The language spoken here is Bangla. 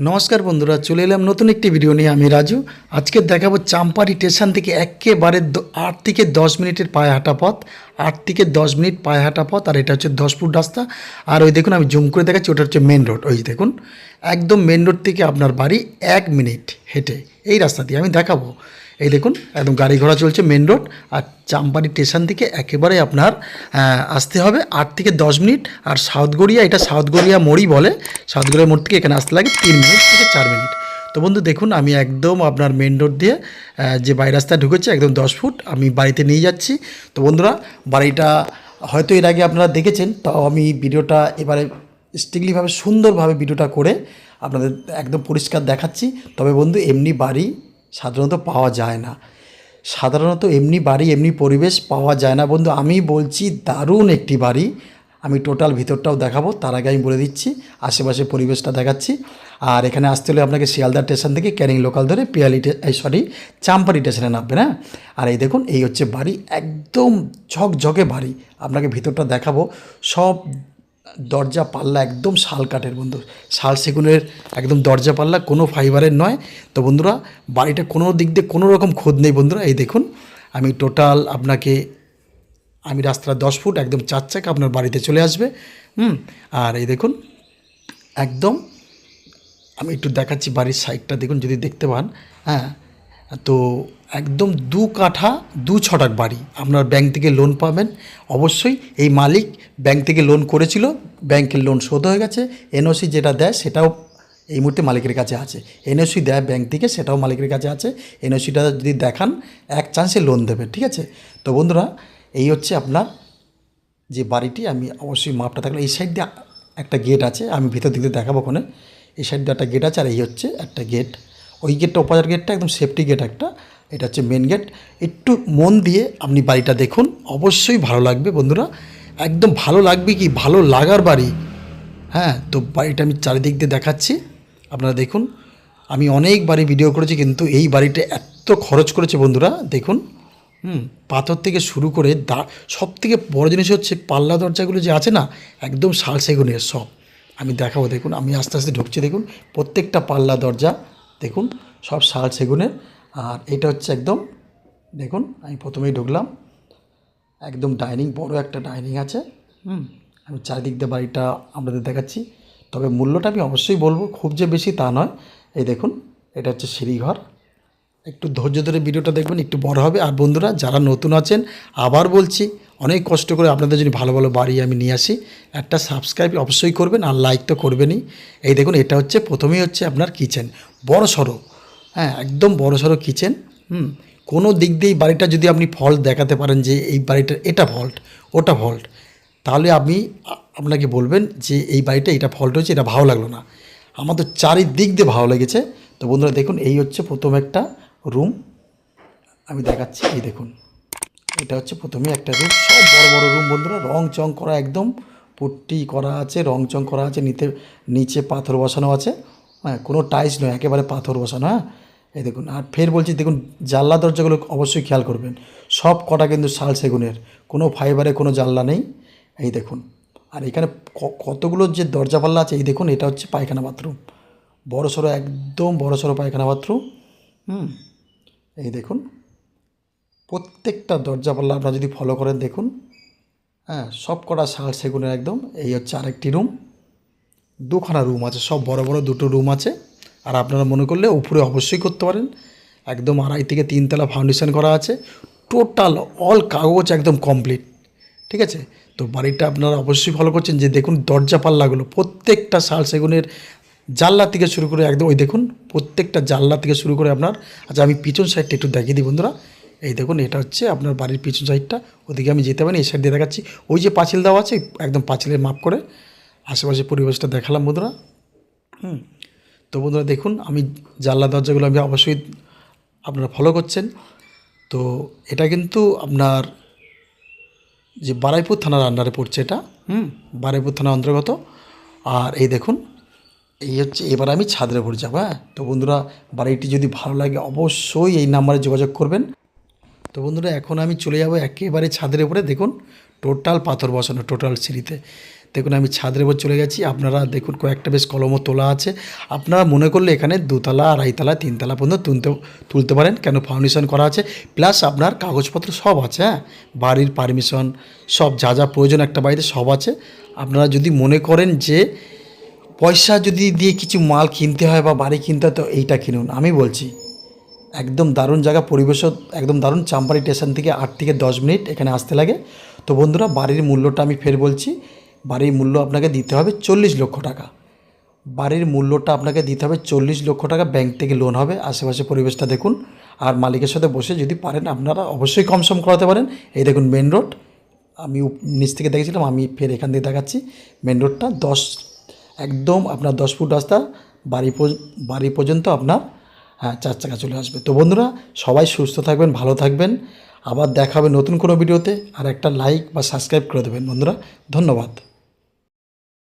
নমস্কার বন্ধুরা, চলে এলাম নতুন একটি ভিডিও নিয়ে। আমি রাজু। আজকে দেখাবো চাম্পারি স্টেশন থেকে একেবারে 8 থেকে 10 মিনিটের পায়ে হাঁটা পথ। 8 থেকে 10 মিনিট পায়ে হাঁটা পথ, আর এটা হচ্ছে 10 ফুট রাস্তা। আর ওই দেখুন, আমি জুম করে দেখাচ্ছি, ওটা হচ্ছে মেন রোড। ওই দেখুন, একদম মেন রোড থেকে আপনার বাড়ি 1 মিনিট হেঁটে এই রাস্তা দিয়ে আমি দেখাবো। এই দেখুন, একদম গাড়ি ঘোড়া চলছে মেন রোড। আর চাম্পারি স্টেশন থেকে একেবারে আপনার আসতে হবে 8 থেকে 10 মিনিট। আর সাউথ গড়িয়া, এটা সাউথ গড়িয়া মোড়ই বলে। সাউথ গড়িয়া মোড় থেকে এখানে আসতে লাগে 3 মিনিট থেকে 4 মিনিট। তো বন্ধু দেখুন, আমি একদম আপনার মেন রোড দিয়ে যে বাই রাস্তায় ঢুকেছে একদম 10 ফুট আমি বাড়িতে নিয়ে যাচ্ছি। তো বন্ধুরা, বাড়িটা হয়তো এর আগে আপনারা দেখেছেন, তাও আমি ভিডিওটা এবারে স্ট্রিক্টলিভাবে সুন্দরভাবে ভিডিওটা করে আপনাদের একদম পরিষ্কার দেখাচ্ছি। তবে বন্ধু, এমনি বাড়ি সাধারণত পাওয়া যায় না। সাধারণত এমনি বাড়ি, এমনি পরিবেশ পাওয়া যায় না বন্ধু। আমি বলছি দারুণ একটি বাড়ি। আমি টোটাল ভিতরটাও দেখাবো, তার আগে আমি বলে দিচ্ছি আশেপাশে পরিবেশটা দেখাচ্ছি। আর এখানে আসতে হলে আপনাকে শিয়ালদা স্টেশন থেকে ক্যানিং লোকাল ধরে চাম্পারি স্টেশনে নামবেন। হ্যাঁ, আর এই দেখুন, এই হচ্ছে বাড়ি, একদম ঝকঝকে বাড়ি। আপনাকে ভিতরটা দেখাবো। সব দরজা পাল্লা একদম শাল কাঠের বন্ধু, শাল সেগুনের একদম দরজা পাল্লা, কোনো ফাইবারের নয়। তো বন্ধুরা, বাড়িটা কোনো দিক দিয়ে কোনো রকম খোদ নেই বন্ধুরা। এই দেখুন, আমি টোটাল আপনাকে রাস্তাটা 10 ফুট একদম 4 চাকা আপনার বাড়িতে চলে আসবে। আর এই দেখুন, একদম আমি একটু দেখাচ্ছি বাড়ির সাইডটা দেখুন, যদি দেখতে পান। হ্যাঁ, তো একদম 2 কাঠা 2 ছটাক বাড়ি। আপনার ব্যাংক থেকে লোন পাবেন অবশ্যই। এই মালিক ব্যাংক থেকে লোন করেছিল, ব্যাংকের লোন শোধ হয়ে গেছে। এনওসি যেটা দেয় সেটাও এই মুহূর্তে মালিকের কাছে আছে। এনওসি দেয় ব্যাংক থেকে, সেটাও মালিকের কাছে আছে। এনওসিটা যদি দেখান, এক চান্সে লোন দেবে, ঠিক আছে। তো বন্ধুরা, এই হচ্ছে আপনার যে বাড়িটি। আমি অবশ্যই মাপটা থাকলে এই সাইড দিয়ে একটা গেট আছে, আমি ভিতর দিকে দেখাবো ওখানে। এই সাইড দিয়ে একটা গেট আছে, আর এই হচ্ছে একটা গেট। ওই গেটটা, ওপারের গেটটা একদম সেফটি গেট একটা। এটা হচ্ছে মেন গেট। একটু মন দিয়ে আপনি বাড়িটা দেখুন, অবশ্যই ভালো লাগবে বন্ধুরা। একদম ভালো লাগবে, কি ভালো লাগার বাড়ি। হ্যাঁ, তো বাড়িটা আমি চারিদিক দিয়ে দেখাচ্ছি, আপনারা দেখুন। আমি অনেক বাড়ি ভিডিও করেছি, কিন্তু এই বাড়িটা এত খরচ করেছে বন্ধুরা, দেখুন। পাথর থেকে শুরু করে সব থেকে বড় জিনিস হচ্ছে পাল্লা দরজাগুলো যে আছে না, একদম শাল সেগুনের সব। আমি দেখাবো, দেখুন। আমি আস্তে আস্তে ঢুকছি, দেখুন। প্রত্যেকটা পাল্লা দরজা দেখুন, সব শাল সেগুনের। আর এটা হচ্ছে একদম, দেখুন, আমি প্রথমেই ঢুকলাম, একদম ডাইনিং, বড় একটা ডাইনিং আছে। আমি চারিদিক দিয়ে বাড়িটা আপনাদের দেখাচ্ছি। তবে মূল্যটা আমি অবশ্যই বলবো, খুব যে বেশি তা নয়। এই দেখুন, এটা হচ্ছে সিঁড়িঘর। একটু ধৈর্য ধরে ভিডিওটা দেখবেন, একটু বড় হবে। আর বন্ধুরা, যারা নতুন আছেন, আবার বলছি, অনেক কষ্ট করে আপনাদের জন্য ভালো ভালো বাড়ি আমি নিয়ে আসি। একটা সাবস্ক্রাইব অবশ্যই করবেন, আর লাইক তো করবেনই। এই দেখুন, এটা হচ্ছে প্রথমেই হচ্ছে আপনার কিচেন, বড় সড়ো। হ্যাঁ, একদম বড় সড়ো কিচেন। কোনো দিক দিয়েই বাড়িটা যদি আপনি ফল্ট দেখাতে পারেন যে এই বাড়িটার এটা ফল্ট, ওটা ফল্ট, তাহলে আপনি আপনাকে বলবেন যে এই বাড়িটা এটা ফল্ট হয়েছে, এটা ভালো লাগলো না। আমার তো চারিদিক দিয়ে ভালো লেগেছে। তো বন্ধুরা দেখুন, এই হচ্ছে প্রথম একটা রুম, আমি দেখাচ্ছি। এই দেখুন, এটা হচ্ছে প্রথমে একটা রুম, সব বড় বড় রুম বন্ধুরা, রং চং করা, একদম পুট্টি করা আছে, রং চং করা আছে। নিচে পাথর বসানো আছে। হ্যাঁ, কোনো টাইলস নয়, একেবারে পাথর বসানো। হ্যাঁ, এই দেখুন। আর ফের বলছি, দেখুন, জানলা দরজাগুলো অবশ্যই খেয়াল করবেন, সব কটা কিন্তু শাল সেগুনের, কোনো ফাইবারে কোনো জানলা নেই। এই দেখুন। আর এখানে কতগুলো যে দরজা পাল্লা আছে, এই দেখুন। এটা হচ্ছে পায়খানা বাথরুম, বড় সড়ো, একদম বড় সড়ো পায়খানা বাথরুম। এই দেখুন, প্রত্যেকটা দরজা পাল্লা আপনারা যদি ফলো করেন, দেখুন। হ্যাঁ, সব কটা শাল সেগুনের একদম। এই হচ্ছে আরেকটি রুম, 2খানা রুম আছে, সব বড় বড় 2টো রুম আছে। আর আপনারা মনে করলে উপরে অবশ্যই করতে পারেন, একদম 2.5 থেকে 3 তলা ফাউন্ডেশন করা আছে। টোটাল অল কাগজ একদম কমপ্লিট, ঠিক আছে। তো বাড়িটা আপনারা অবশ্যই ফলো করছেন, যে দেখুন দরজা পাল্লাগুলো প্রত্যেকটা শাল সেগুনের, জানলা থেকে শুরু করে একদম, ওই দেখুন, প্রত্যেকটা জানলা থেকে শুরু করে আপনার। আচ্ছা, আমি পিছন সাইডটা একটু দেখিয়ে দিই বন্ধুরা। এই দেখুন, এটা হচ্ছে আপনার বাড়ির পিছন সাইডটা। ওদিকে আমি যেতে পারি, এই সাইড দিয়ে দেখাচ্ছি। ওই যে পাঁচিল দেওয়া আছে, একদম পাঁচিলের মাপ করে আশেপাশে পরিবেশটা দেখালাম বন্ধুরা। তো বন্ধুরা দেখুন, আমি জানলা দরজাগুলো আমি অবশ্যই আপনারা ফলো করছেন। তো এটা কিন্তু আপনার যে বারুইপুর থানার আন্ডারে পড়ছে এটা। বারুইপুর থানার অন্তর্গত। আর এই দেখুন, এই হচ্ছে, এবার আমি ছাদের উপর যাবো। হ্যাঁ, তো বন্ধুরা, বাড়িটি যদি ভালো লাগে অবশ্যই এই নাম্বারে যোগাযোগ করবেন। তো বন্ধুরা, এখন আমি চলে যাব একেবারে ছাদের উপরে। দেখুন, টোটাল পাথর বসানো, টোটাল সিঁড়িতে। দেখুন আমি ছাদের উপর চলে গেছি। আপনারা দেখুন কয়েকটা বেশ কলমও তোলা আছে। আপনারা মনে করলে এখানে 2তলা, 2.5তলা, 3তলা পর্যন্ত তুলতে পারেন, কেন ফাউন্ডেশন করা আছে, প্লাস আপনার কাগজপত্র সব আছে। হ্যাঁ, বাড়ির পারমিশন সব যা যা প্রয়োজন একটা বাড়িতে সব আছে। আপনারা যদি মনে করেন যে পয়সা যদি দিয়ে কিছু মাল কিনতে হয় বা বাড়ি কিনতে হয়, তো এইটা কিনুন। আমি বলছি একদম দারুণ জায়গা, পরিবেশও একদম দারুণ। চাম্পারি স্টেশন থেকে 8 থেকে 10 মিনিট এখানে আসতে লাগে। তো বন্ধুরা, বাড়ির মূল্যটা আমি ফের বলছি, বাড়ির মূল্য আপনাকে দিতে হবে 40 লক্ষ টাকা। বাড়ির মূল্যটা আপনাকে দিতে হবে 40 লক্ষ টাকা। ব্যাংক থেকে লোন হবে। আশেপাশে পরিবেশটা দেখুন, আর মালিকের সাথে বসে যদি পারেন আপনারা অবশ্যই কম সম করাতে পারেন। এই দেখুন মেন রোড, আমি নিচ থেকে দেখেছিলাম, আমি ফের এখান থেকে দেখাচ্ছি। মেন রোডটা একদম আপনার 10 ফুট রাস্তা, বাড়ি পর্যন্ত আপনার 4 চাকা চলে আসবে। তো বন্ধুরা, সবাই সুস্থ থাকবেন, ভালো থাকবেন। আবার দেখা হবে নতুন কোনো ভিডিওতে। আর একটা লাইক বা সাবস্ক্রাইব করে দেবেন বন্ধুরা। ধন্যবাদ।